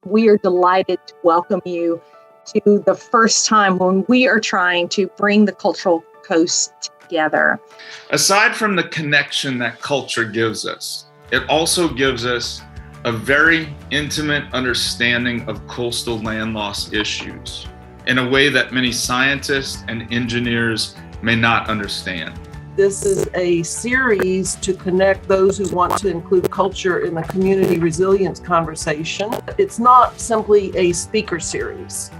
We are delighted to welcome you to the first time when we are trying to bring the Cultural Coast together. Aside from the connection that culture gives us, it also gives us a very intimate understanding of coastal land loss issues in a way that many scientists and engineers may not understand. This is a series to connect those who want to include culture in the community resilience conversation. It's not simply a speaker series.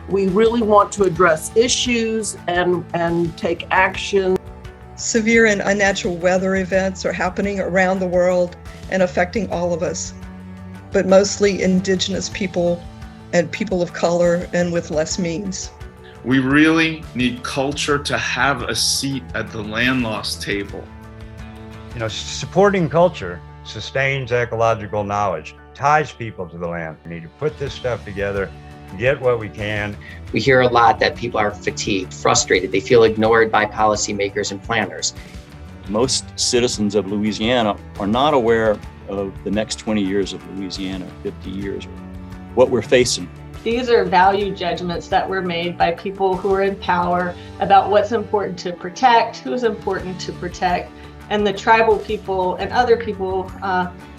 We really want to address issues and take action. Severe and unnatural weather events are happening around the world and affecting all of us, but mostly Indigenous people and people of color and with less means. We really need culture to have a seat at the land loss table. Supporting culture sustains ecological knowledge, ties people to the land. We need to put this stuff together, get what we can. We hear a lot that people are fatigued, frustrated. They feel ignored by policymakers and planners. Most citizens of Louisiana are not aware of the next 20 years of Louisiana, 50 years, what we're facing. These are value judgments that were made by people who are in power about what's important to protect, who's important to protect, and the tribal people and other people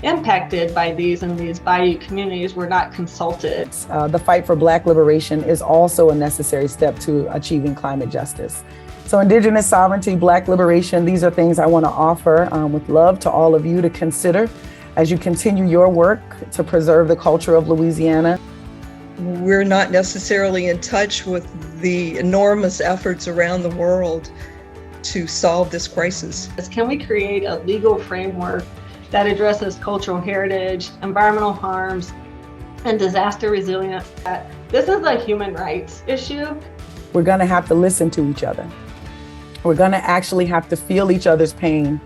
impacted by these in these bayou communities were not consulted. The fight for Black liberation is also a necessary step to achieving climate justice. So Indigenous sovereignty, Black liberation, these are things I want to offer with love to all of you to consider as you continue your work to preserve the culture of Louisiana. We're not necessarily in touch with the enormous efforts around the world to solve this crisis. Can we create a legal framework that addresses cultural heritage, environmental harms, and disaster resilience? This is a human rights issue. We're going to have to listen to each other. We're going to actually have to feel each other's pain.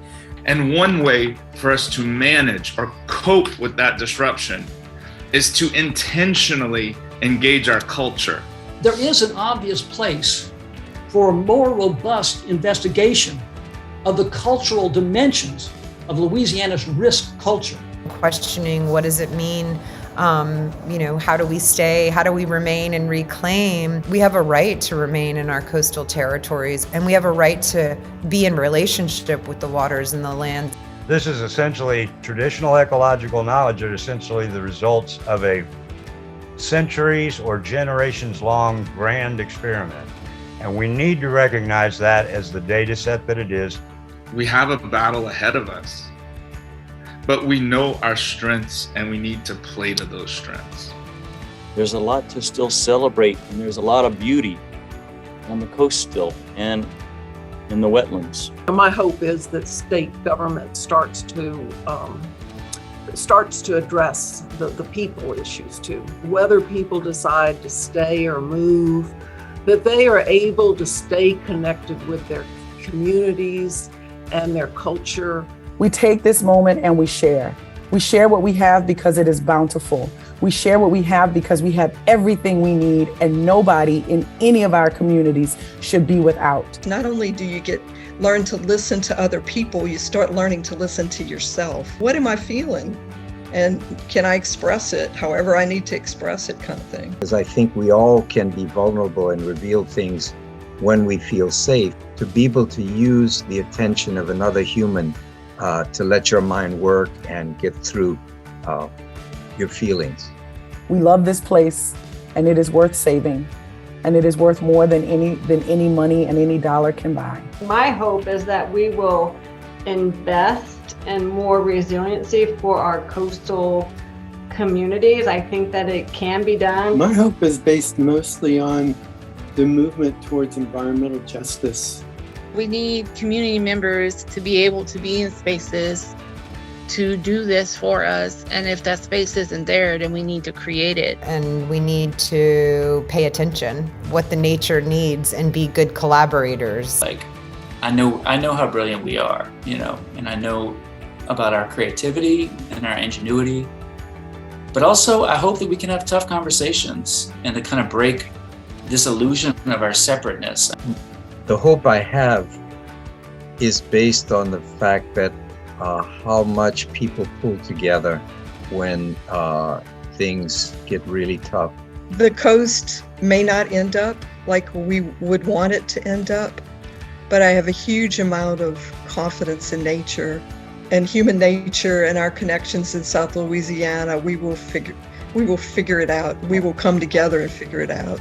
And one way for us to manage or cope with that disruption is to intentionally engage our culture. There is an obvious place for a more robust investigation of the cultural dimensions of Louisiana's risk culture. Questioning what does it mean, how do we stay, how do we remain and reclaim? We have a right to remain in our coastal territories, and we have a right to be in relationship with the waters and the land. This is essentially traditional ecological knowledge are essentially the results of a centuries or generations long grand experiment. And we need to recognize that as the data set that it is. We have a battle ahead of us, but we know our strengths and we need to play to those strengths. There's a lot to still celebrate, and there's a lot of beauty on the coast still and in the wetlands. My hope is that state government starts to address the people issues too. Whether people decide to stay or move, that they are able to stay connected with their communities and their culture. We take this moment and we share. We share what we have because it is bountiful. We share what we have because we have everything we need, and nobody in any of our communities should be without. Not only do you learn to listen to other people, you start learning to listen to yourself. What am I feeling? And can I express it however I need to express it, kind of thing. Because I think we all can be vulnerable and reveal things when we feel safe. To be able to use the attention of another human to let your mind work and get through your feelings. We love this place, and it is worth saving, and it is worth more than any money and any dollar can buy. My hope is that we will invest in more resiliency for our coastal communities. I think that it can be done. My hope is based mostly on the movement towards environmental justice. We need community members to be able to be in spaces to do this for us. And if that space isn't there, then we need to create it. And we need to pay attention what the nature needs and be good collaborators. I know how brilliant we are, and I know about our creativity and our ingenuity. But also, I hope that we can have tough conversations and to kind of break this illusion of our separateness. The hope I have is based on the fact that how much people pull together when things get really tough. The coast may not end up like we would want it to end up, but I have a huge amount of confidence in nature and human nature and our connections in South Louisiana. We will figure it out. We will come together and figure it out.